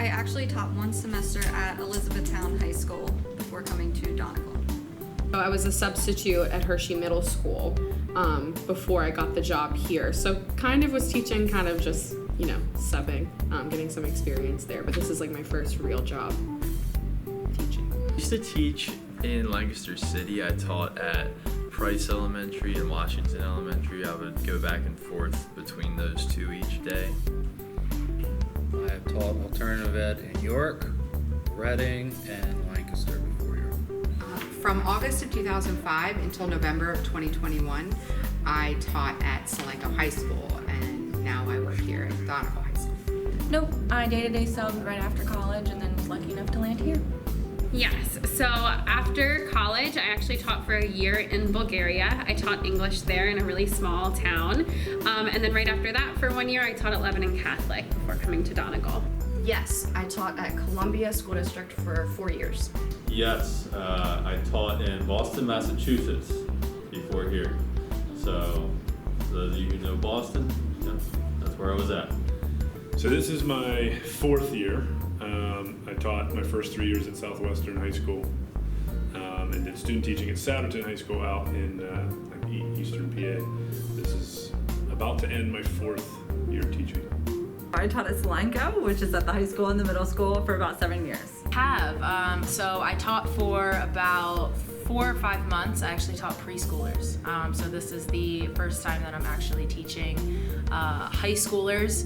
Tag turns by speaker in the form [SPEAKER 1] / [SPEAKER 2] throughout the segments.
[SPEAKER 1] I actually taught one semester at Elizabethtown High School before coming to Donegal.
[SPEAKER 2] I was a substitute at Hershey Middle School before I got the job here. So kind of was teaching, kind of just, subbing, getting some experience there. But this is like my first real job teaching.
[SPEAKER 3] I used to teach in Lancaster City. I taught at Price Elementary and Washington Elementary. I would go back and forth between those two each day.
[SPEAKER 4] I have taught alternative ed in York, Reading, and Lancaster before York.
[SPEAKER 5] From August of 2005 until November of 2021, I taught at Donegal High School, and now I work here at Donegal High School.
[SPEAKER 6] Nope, I day-to-day subbed right after college and then was lucky enough to land here.
[SPEAKER 7] Yes, so after college, I actually taught for a year in Bulgaria. I taught English there in a really small town. And then right after that, for 1 year, I taught at Lebanon Catholic before coming to Donegal.
[SPEAKER 8] Yes, I taught at Columbia School District for 4 years.
[SPEAKER 9] Yes, I taught in Boston, Massachusetts before here. So those of you who know Boston, that's where I was at.
[SPEAKER 10] So this is my 4th year. I taught my first 3 years at Southwestern High School, and did student teaching at Souderton High School out in Eastern PA. This is about to end my 4th year teaching.
[SPEAKER 11] I taught at Solanco, which is at the high school and the middle school, for about 7 years.
[SPEAKER 12] So I taught for about 4 or 5 months. I actually taught preschoolers. So this is the first time that I'm actually teaching high schoolers,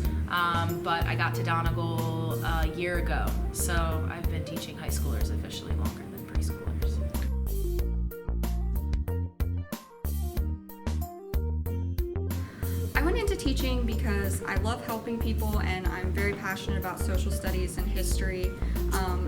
[SPEAKER 12] but I got to Donegal a year ago. So I've been teaching high schoolers officially longer than preschoolers.
[SPEAKER 1] I went into teaching because I love helping people and I'm very passionate about social studies and history.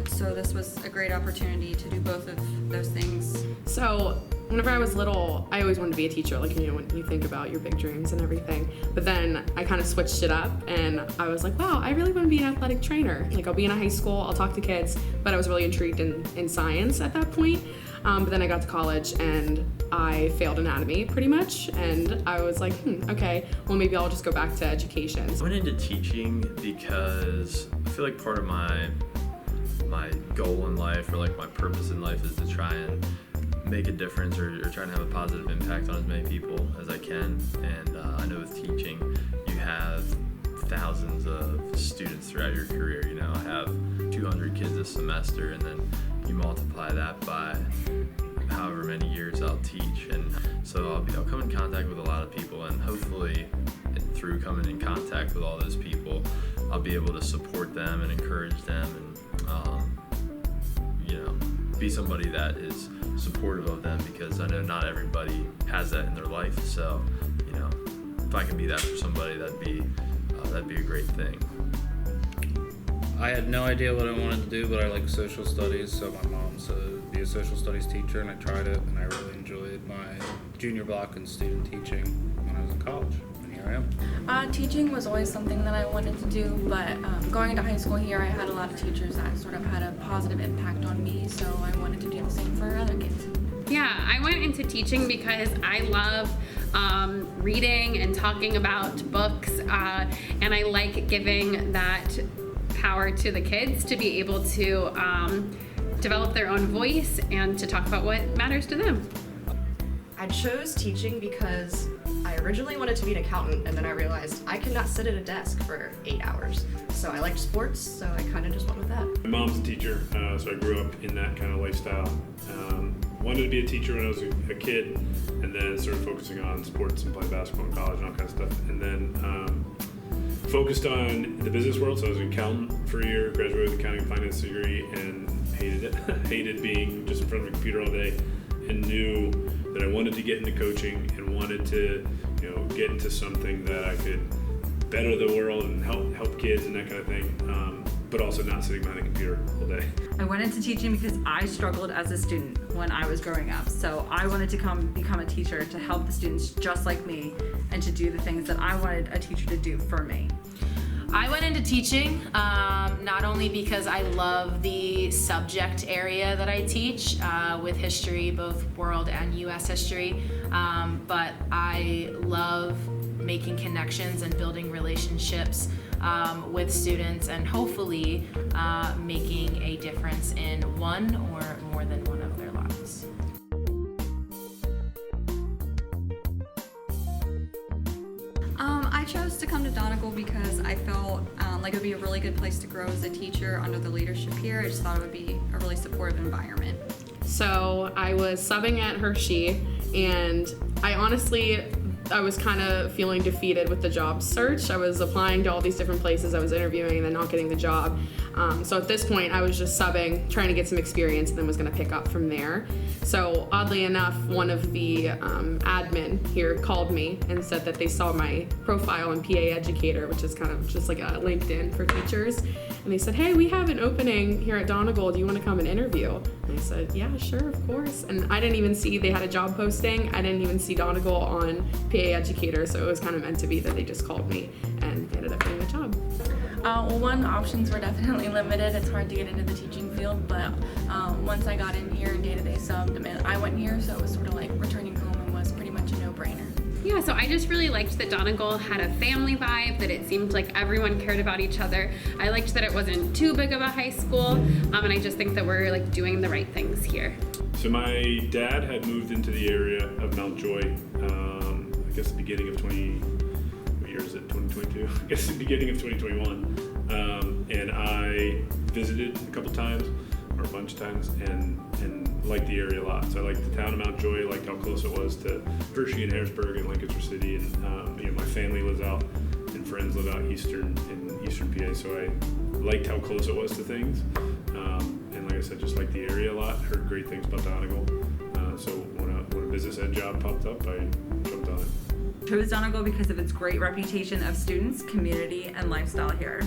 [SPEAKER 1] So this was a great opportunity to do both of those things.
[SPEAKER 2] So whenever I was little, I always wanted to be a teacher, when you think about your big dreams and everything. But then I kind of switched it up and I was like, wow, I really want to be an athletic trainer. I'll be in a high school, I'll talk to kids, but I was really intrigued in science at that point. But then I got to college and I failed anatomy pretty much, and I was like, okay, well maybe I'll just go back to education.
[SPEAKER 3] I went into teaching because I feel like part of my goal in life, or my purpose in life, is to try and make a difference or try and have a positive impact on as many people as I can. And I know with teaching, you have thousands of students throughout your career. I have 200 kids this semester, and then you multiply that by however many years I'll teach, and so I'll come in contact with a lot of people, and hopefully through coming in contact with all those people, I'll be able to support them and encourage them, and be somebody that is supportive of them, because I know not everybody has that in their life. So if I can be that for somebody, that'd be a great thing.
[SPEAKER 4] I had no idea what I wanted to do, but I like social studies, so my mom said be a social studies teacher, and I tried it, and I really enjoyed my junior block in student teaching when I was in college, and here I am.
[SPEAKER 6] Teaching was always something that I wanted to do, but going into high school here, I had a lot of teachers that sort of had a positive impact on me, so I wanted to do the same for other kids.
[SPEAKER 7] Yeah, I went into teaching because I love reading and talking about books, and I like giving that power to the kids to be able to develop their own voice and to talk about what matters to them.
[SPEAKER 8] I chose teaching because I originally wanted to be an accountant, and then I realized I could not sit at a desk for 8 hours. So I liked sports, so I kind of just went with that.
[SPEAKER 10] My mom's a teacher, so I grew up in that kind of lifestyle. Wanted to be a teacher when I was a kid, and then started focusing on sports and playing basketball in college and all kinds of stuff. And then focused on the business world, so I was an accountant for a year, graduated with an accounting and finance degree, and hated it. Hated being just in front of a computer all day, and knew that I wanted to get into coaching and wanted to, get into something that I could better the world and help kids and that kind of thing, but also not sitting behind a computer all day.
[SPEAKER 11] I went into teaching because I struggled as a student when I was growing up, so I wanted to become a teacher to help the students just like me and to do the things that I wanted a teacher to do for me.
[SPEAKER 12] I went into teaching not only because I love the subject area that I teach with history, both world and U.S. history, but I love making connections and building relationships with students and hopefully making a difference in one or more than one of their lives.
[SPEAKER 1] I chose to come to Donegal because I felt like it would be a really good place to grow as a teacher under the leadership here. I just thought it would be a really supportive environment.
[SPEAKER 2] So I was subbing at Hershey, and I was kind of feeling defeated with the job search. I was applying to all these different places, I was interviewing and then not getting the job. So at this point, I was just subbing, trying to get some experience, and then was going to pick up from there. So oddly enough, one of the admin here called me and said that they saw my profile on PA Educator, which is kind of just like a LinkedIn for teachers. And they said, hey, we have an opening here at Donegal. Do you want to come and interview? And I said, yeah, sure, of course. And I didn't even see they had a job posting. I didn't even see Donegal on PA Educator, so it was kind of meant to be that they just called me and they ended up getting the job.
[SPEAKER 6] One, options were definitely limited. It's hard to get into the teaching field, but once I got in here and day-to-day subbed, I went here, so it was sort of like returning home and was pretty much a no-brainer.
[SPEAKER 7] Yeah, so I just really liked that Donegal had a family vibe, that it seemed like everyone cared about each other. I liked that it wasn't too big of a high school, and I just think that we're like doing the right things here.
[SPEAKER 10] So my dad had moved into the area of Mountjoy, I guess the beginning of 2022? I guess the beginning of 2021. And I visited a couple times, or a bunch of times, and liked the area a lot. So I liked the town of Mountjoy, liked how close it was to Hershey and Harrisburg and Lancaster City, and my family lives out and friends live out in eastern PA, so I liked how close it was to things. And like I said, just liked the area a lot. Heard great things about Donegal. So when a business ed job popped up, I jumped on it.
[SPEAKER 11] Chose Donegal because of its great reputation of students, community, and lifestyle here.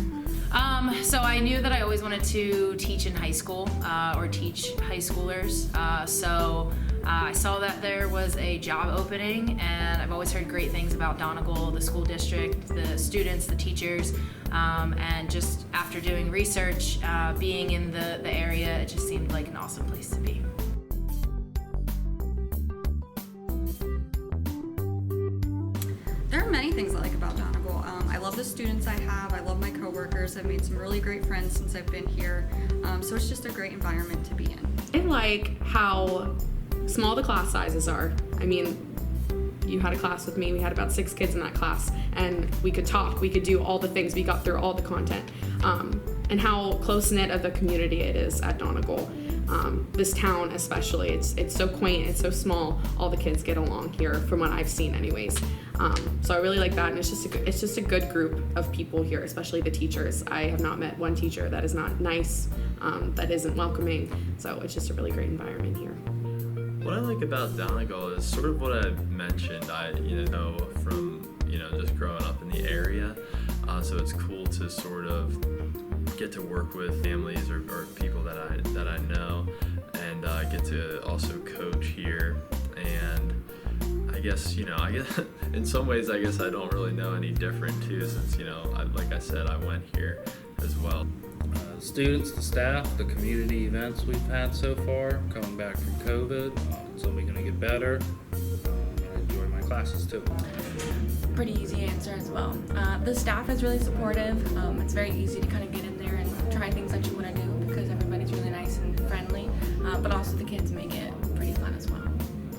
[SPEAKER 12] So I knew that I always wanted to teach in high school or teach high schoolers. So I saw that there was a job opening, and I've always heard great things about Donegal, the school district, the students, the teachers, and just after doing research, being in the area, it just seemed like an awesome place to be.
[SPEAKER 1] There are many things I like about Donegal. I love the students I have. I love my coworkers. I've made some really great friends since I've been here. So it's just a great environment to be in.
[SPEAKER 2] I like how small the class sizes are. I mean, you had a class with me, we had about 6 kids in that class, and we could talk, we could do all the things, we got through all the content. And how close-knit of the community it is at Donegal. This town especially, it's so quaint, it's so small, all the kids get along here from what I've seen anyways. So I really like that, and it's just a good group of people here, especially the teachers. I have not met one teacher that is not nice, that isn't welcoming, so it's just a really great environment here.
[SPEAKER 3] What I like about Donegal is sort of what I mentioned. I know from just growing up in the area, so it's cool to sort of get to work with families or people that I know, and get to also coach here. And I guess in some ways I guess I don't really know any different too, since like I said, I went here as well.
[SPEAKER 4] Students, the staff, the community events we've had so far, coming back from COVID, it's only going to get better. I enjoy my classes too.
[SPEAKER 6] Pretty easy answer as well. The staff is really supportive. It's very easy to kind of get in there and try things that you want to do because everybody's really nice and friendly, but also the kids make it pretty fun as well.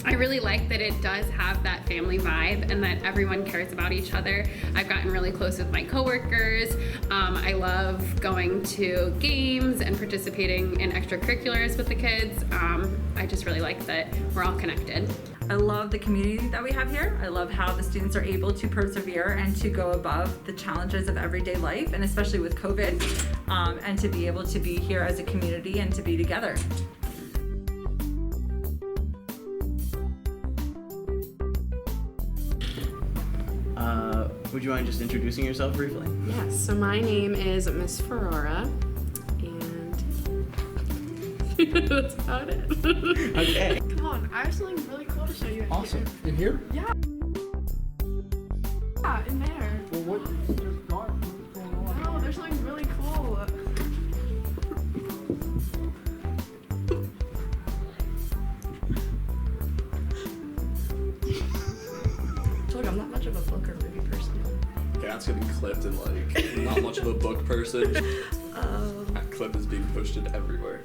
[SPEAKER 7] I really like that it does have that family vibe and that everyone cares about each other. I've gotten really close with my coworkers. I love going to games and participating in extracurriculars with the kids. I just really like that we're all connected.
[SPEAKER 11] I love the community that we have here. I love how the students are able to persevere and to go above the challenges of everyday life, and especially with COVID, and to be able to be here as a community and to be together.
[SPEAKER 13] Would you mind just introducing yourself briefly?
[SPEAKER 2] Yes, so my name is Miss Ferrara, and that's about it.
[SPEAKER 13] Okay.
[SPEAKER 14] Come on, I have something really cool to show you.
[SPEAKER 13] Awesome. In here?
[SPEAKER 14] Yeah. Yeah, in there.
[SPEAKER 13] Well, what just got? What's going on?
[SPEAKER 14] No, there's something really cool.
[SPEAKER 8] I told you I'm not much of a book or movie person.
[SPEAKER 15] that's getting clipped and like not much of a book person. That clip is being posted everywhere.